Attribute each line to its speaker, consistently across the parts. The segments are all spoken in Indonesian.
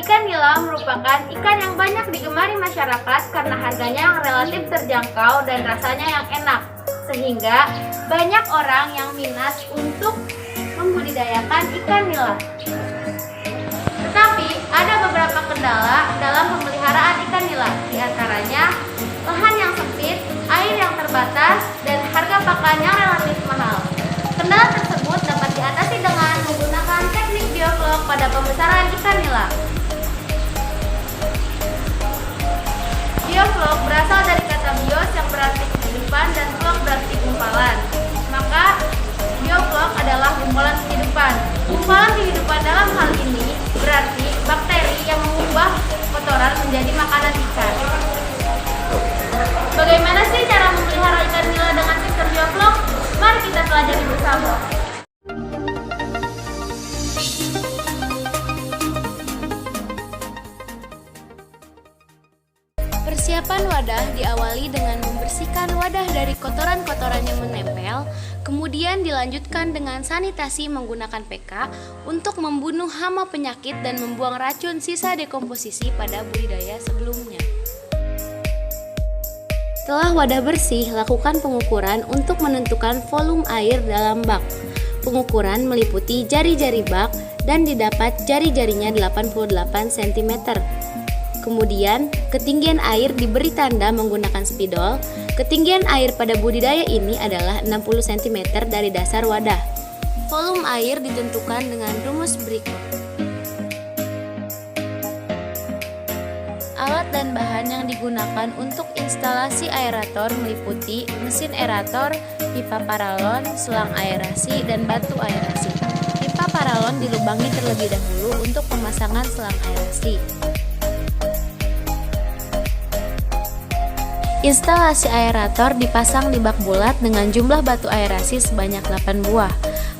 Speaker 1: Ikan nila merupakan ikan yang banyak digemari masyarakat karena harganya yang relatif terjangkau dan rasanya yang enak, sehingga banyak orang yang minat untuk membudidayakan ikan nila. Tetapi ada beberapa kendala dalam pemeliharaan ikan nila, di antaranya lahan yang sempit, air yang terbatas, dan harga pakan yang relatif mahal. Kendala tersebut dapat diatasi dengan menggunakan teknik bioflok pada pembesaran ikan nila. Bioflok berasal dari kata bios yang berarti kehidupan dan flok berarti gumpalan. Maka bioflok adalah gumpalan kehidupan. Gumpalan kehidupan dalam hal ini berarti bakteri yang mengubah kotoran menjadi makanan ikan. Bagaimana sih cara memelihara ikan nila dengan sistem bioflok? Mari kita pelajari bersama. Persiapan wadah diawali dengan membersihkan wadah dari kotoran-kotoran yang menempel, kemudian dilanjutkan dengan sanitasi menggunakan PK untuk membunuh hama penyakit dan membuang racun sisa dekomposisi pada budidaya sebelumnya. Setelah wadah bersih, lakukan pengukuran untuk menentukan volume air dalam bak. Pengukuran meliputi jari-jari bak dan didapat jari-jarinya 88 cm. Kemudian, ketinggian air diberi tanda menggunakan spidol. Ketinggian air pada budidaya ini adalah 60 cm dari dasar wadah. Volume air ditentukan dengan rumus berikut. Alat dan bahan yang digunakan untuk instalasi aerator meliputi mesin aerator, pipa paralon, selang aerasi, dan batu aerasi. Pipa paralon dilubangi terlebih dahulu untuk pemasangan selang aerasi. Instalasi aerator dipasang di bak bulat dengan jumlah batu aerasi sebanyak 8 buah.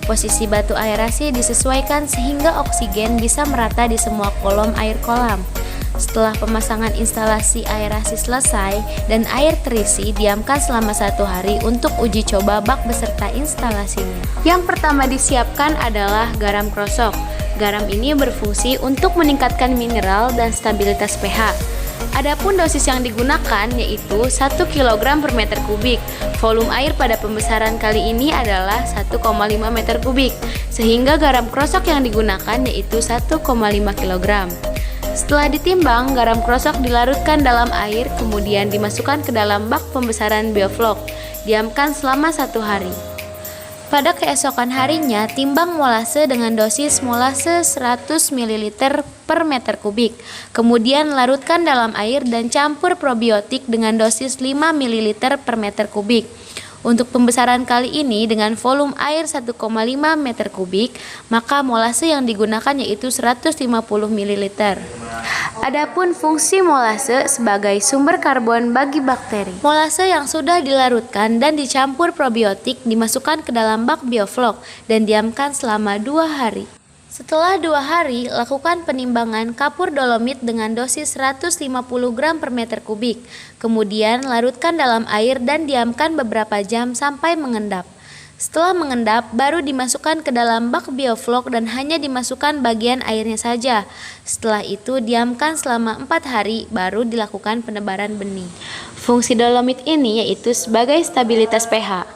Speaker 1: Posisi batu aerasi disesuaikan sehingga oksigen bisa merata di semua kolom air kolam. Setelah pemasangan instalasi aerasi selesai dan air terisi, diamkan selama 1 hari untuk uji coba bak beserta instalasinya. Yang pertama disiapkan adalah garam krosok. Garam ini berfungsi untuk meningkatkan mineral dan stabilitas pH. Adapun dosis yang digunakan yaitu 1 kg per meter kubik. Volume air pada pembesaran kali ini adalah 1,5 meter kubik, sehingga garam krosok yang digunakan yaitu 1,5 kg. Setelah ditimbang, garam krosok dilarutkan dalam air, kemudian dimasukkan ke dalam bak pembesaran bioflok. Diamkan selama 1 hari. Pada keesokan harinya, timbang molase dengan dosis molase 100 ml per meter kubik. Kemudian larutkan dalam air dan campur probiotik dengan dosis 5 ml per meter kubik. Untuk pembesaran kali ini dengan volume air 1,5 meter kubik, maka molase yang digunakan yaitu 150 ml. Adapun fungsi molase sebagai sumber karbon bagi bakteri. Molase yang sudah dilarutkan dan dicampur probiotik dimasukkan ke dalam bak bioflok dan diamkan selama 2 hari. Setelah 2 hari, lakukan penimbangan kapur dolomit dengan dosis 150 gram per meter kubik. Kemudian larutkan dalam air dan diamkan beberapa jam sampai mengendap. Setelah mengendap, baru dimasukkan ke dalam bak bioflok dan hanya dimasukkan bagian airnya saja. Setelah itu diamkan selama 4 hari, baru dilakukan penebaran benih. Fungsi dolomit ini yaitu sebagai stabilitas pH.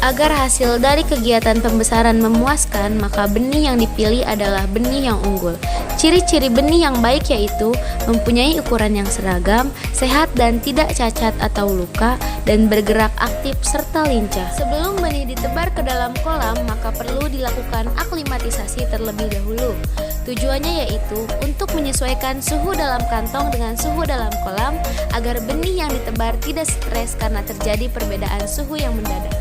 Speaker 1: Agar hasil dari kegiatan pembesaran memuaskan, maka benih yang dipilih adalah benih yang unggul. Ciri-ciri benih yang baik yaitu mempunyai ukuran yang seragam, sehat dan tidak cacat atau luka, dan bergerak aktif serta lincah. Sebelum benih ditebar ke dalam kolam, maka perlu dilakukan aklimatisasi terlebih dahulu. Tujuannya yaitu untuk menyesuaikan suhu dalam kantong dengan suhu dalam kolam, agar benih yang ditebar tidak stres karena terjadi perbedaan suhu yang mendadak.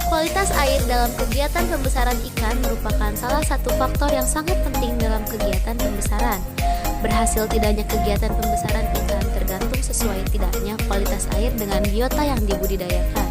Speaker 1: Kualitas air dalam kegiatan pembesaran ikan merupakan salah satu faktor yang sangat penting dalam kegiatan pembesaran. Berhasil tidaknya kegiatan pembesaran ikan tergantung sesuai tidaknya kualitas air dengan biota yang dibudidayakan.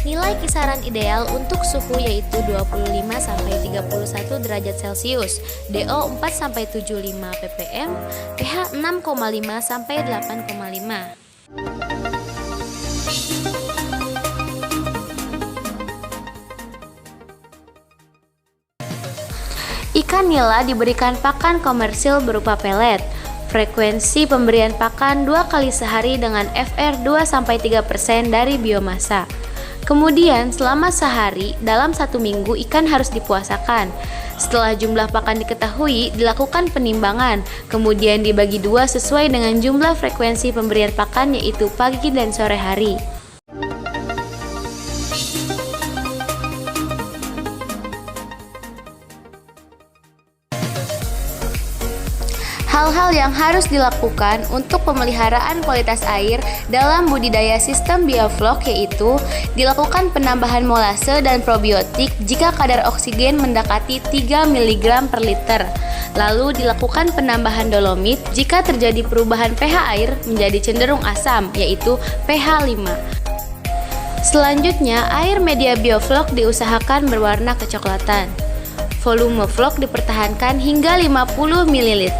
Speaker 1: Nilai kisaran ideal untuk suhu yaitu 25-31 derajat Celcius, DO 4-75 ppm, pH 6,5-8,5. Ikan nila diberikan pakan komersil berupa pelet. Frekuensi pemberian pakan 2 kali sehari dengan FR 2-3% dari biomasa. Kemudian selama sehari dalam 1 minggu ikan harus dipuasakan. Setelah jumlah pakan diketahui, dilakukan penimbangan, kemudian dibagi 2 sesuai dengan jumlah frekuensi pemberian pakan yaitu pagi dan sore hari. Hal-hal yang harus dilakukan untuk pemeliharaan kualitas air dalam budidaya sistem bioflok yaitu dilakukan penambahan molase dan probiotik jika kadar oksigen mendekati 3 mg per liter. Lalu dilakukan penambahan dolomit jika terjadi perubahan pH air menjadi cenderung asam yaitu pH 5. Selanjutnya, air media bioflok diusahakan berwarna kecoklatan. Volume flok dipertahankan hingga 50 ml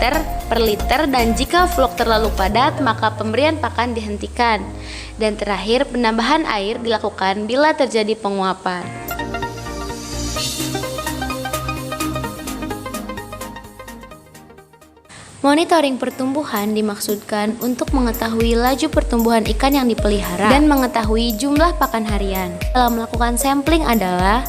Speaker 1: per liter dan jika flok terlalu padat maka pemberian pakan dihentikan. Dan terakhir, penambahan air dilakukan bila terjadi penguapan. Monitoring pertumbuhan dimaksudkan untuk mengetahui laju pertumbuhan ikan yang dipelihara dan mengetahui jumlah pakan harian. Dalam melakukan sampling adalah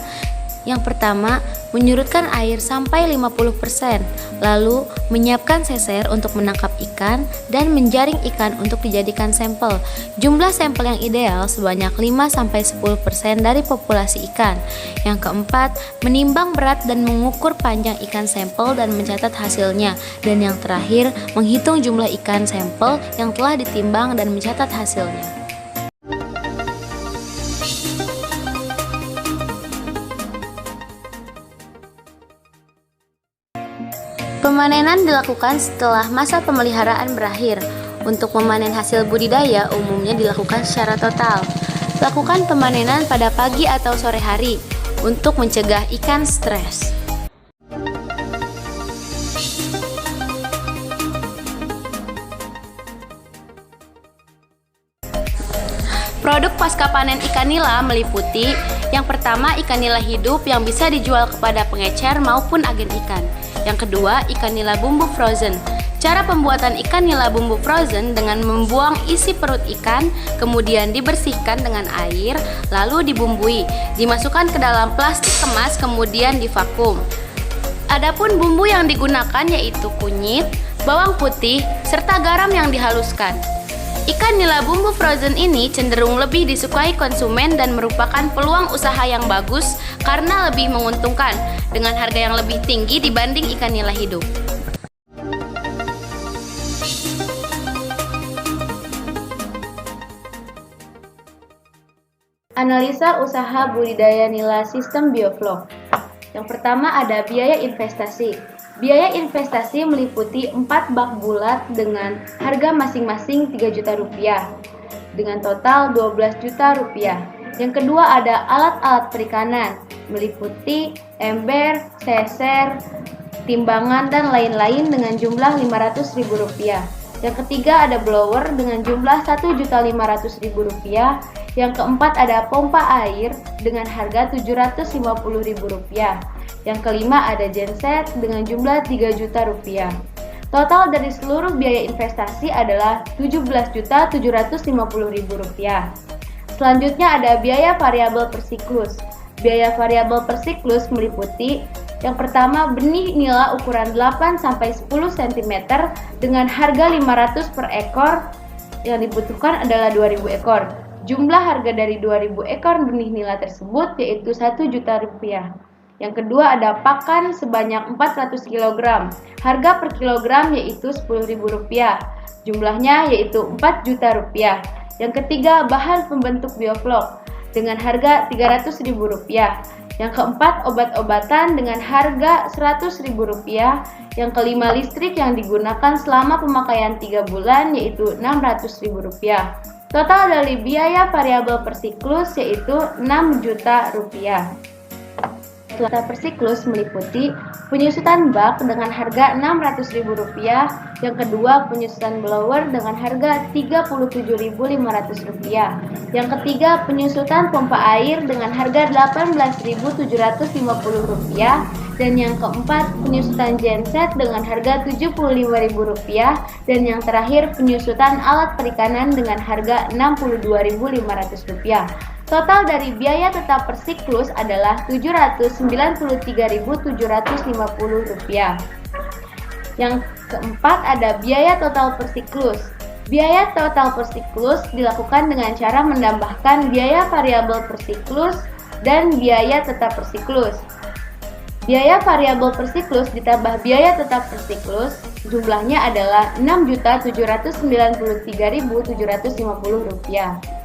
Speaker 1: yang pertama, menyurutkan air sampai 50%, lalu menyiapkan seser untuk menangkap ikan dan menjaring ikan untuk dijadikan sampel. Jumlah sampel yang ideal sebanyak 5-10% dari populasi ikan. Yang keempat, menimbang berat dan mengukur panjang ikan sampel dan mencatat hasilnya. Dan yang terakhir, menghitung jumlah ikan sampel yang telah ditimbang dan mencatat hasilnya. Pemanenan dilakukan setelah masa pemeliharaan berakhir. Untuk memanen hasil budidaya umumnya dilakukan secara total. Lakukan pemanenan pada pagi atau sore hari untuk mencegah ikan stres. Produk pasca panen ikan nila meliputi yang pertama, ikan nila hidup yang bisa dijual kepada pengecer maupun agen ikan. Yang kedua, ikan nila bumbu frozen. Cara pembuatan ikan nila bumbu frozen dengan membuang isi perut ikan, kemudian dibersihkan dengan air, lalu dibumbui, dimasukkan ke dalam plastik kemas, kemudian divakum. Adapun bumbu yang digunakan yaitu kunyit, bawang putih, serta garam yang dihaluskan. Ikan nila bumbu frozen ini cenderung lebih disukai konsumen dan merupakan peluang usaha yang bagus karena lebih menguntungkan dengan harga yang lebih tinggi dibanding ikan nila hidup. Analisa usaha budidaya nila sistem bioflok. Yang pertama ada biaya investasi. Biaya investasi meliputi 4 bak bulat dengan harga masing-masing Rp3 juta dengan total Rp12 juta. Yang kedua ada alat-alat perikanan meliputi ember, seser, timbangan dan lain-lain dengan jumlah Rp500.000. Yang ketiga ada blower dengan jumlah Rp1.500.000. Yang keempat ada pompa air dengan harga Rp750.000. Yang kelima ada genset dengan jumlah Rp3 juta. Total dari seluruh biaya investasi adalah Rp17.750.000. Selanjutnya ada biaya variabel per siklus. Biaya variabel per siklus meliputi yang pertama benih nila ukuran 8-10 cm dengan harga Rp500 per ekor, yang dibutuhkan adalah 2.000 ekor. Jumlah harga dari 2.000 ekor benih nila tersebut yaitu Rp1 juta. Yang kedua ada pakan sebanyak 400 kg. Harga per kilogram yaitu Rp10.000. Jumlahnya yaitu Rp4 juta. Yang ketiga bahan pembentuk bioflok dengan harga Rp300.000. Yang keempat obat-obatan dengan harga Rp100.000. Yang kelima listrik yang digunakan selama pemakaian 3 bulan yaitu Rp600.000. Total dari biaya variabel per siklus yaitu 6 juta rupiah. Total per siklus meliputi penyusutan bak dengan harga Rp600.000, yang kedua penyusutan blower dengan harga Rp37.500, yang ketiga penyusutan pompa air dengan harga Rp18.750, dan yang keempat penyusutan genset dengan harga Rp75.000, dan yang terakhir penyusutan alat perikanan dengan harga Rp62.500. Total dari biaya tetap per siklus adalah Rp793.750. Yang keempat ada biaya total per siklus. Biaya total per siklus dilakukan dengan cara menambahkan biaya variabel per siklus dan biaya tetap per siklus. Biaya variabel per siklus ditambah biaya tetap per siklus jumlahnya adalah Rp6.793.750.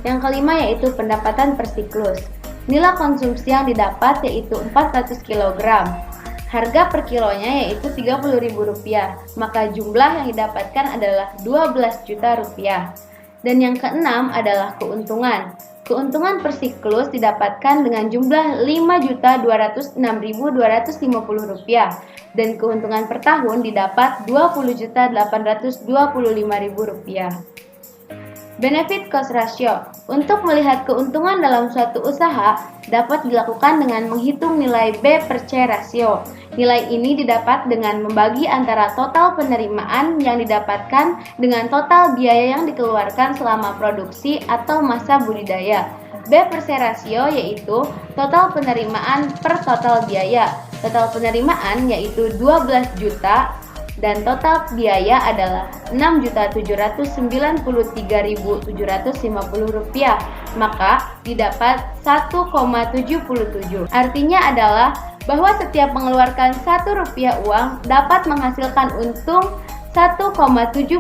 Speaker 1: Yang kelima yaitu pendapatan per siklus. Nilai konsumsi yang didapat yaitu 400 kg. Harga per kilonya yaitu Rp30.000, maka jumlah yang didapatkan adalah Rp12 juta. Dan yang keenam adalah keuntungan. Keuntungan per siklus didapatkan dengan jumlah Rp5.206.250 dan keuntungan per tahun didapat Rp20.825.000. Benefit cost ratio. Untuk melihat keuntungan dalam suatu usaha dapat dilakukan dengan menghitung nilai B per C ratio. Nilai ini didapat dengan membagi antara total penerimaan yang didapatkan dengan total biaya yang dikeluarkan selama produksi atau masa budidaya. B per C ratio yaitu total penerimaan per total biaya. Total penerimaan yaitu 12 juta dan total biaya adalah Rp6.793.750, maka didapat 1,77. Artinya adalah bahwa setiap mengeluarkan Rp1 uang dapat menghasilkan untung Rp1,77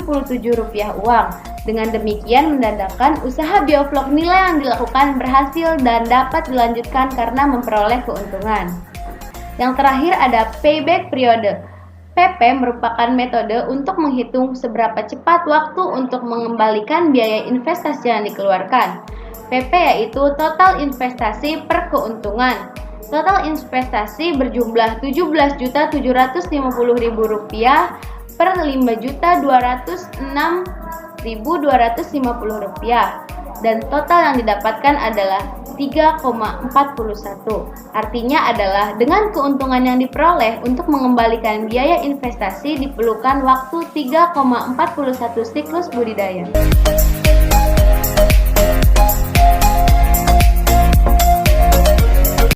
Speaker 1: uang. Dengan demikian menandakan usaha biovlog nilai yang dilakukan berhasil dan dapat dilanjutkan karena memperoleh keuntungan. Yang terakhir ada payback period. PP merupakan metode untuk menghitung seberapa cepat waktu untuk mengembalikan biaya investasi yang dikeluarkan. PP yaitu total investasi per keuntungan. Total investasi berjumlah Rp17.750.000 per Rp5.206.250 dan total yang didapatkan adalah 3,41. Artinya adalah dengan keuntungan yang diperoleh untuk mengembalikan biaya investasi diperlukan waktu 3,41 siklus budidaya.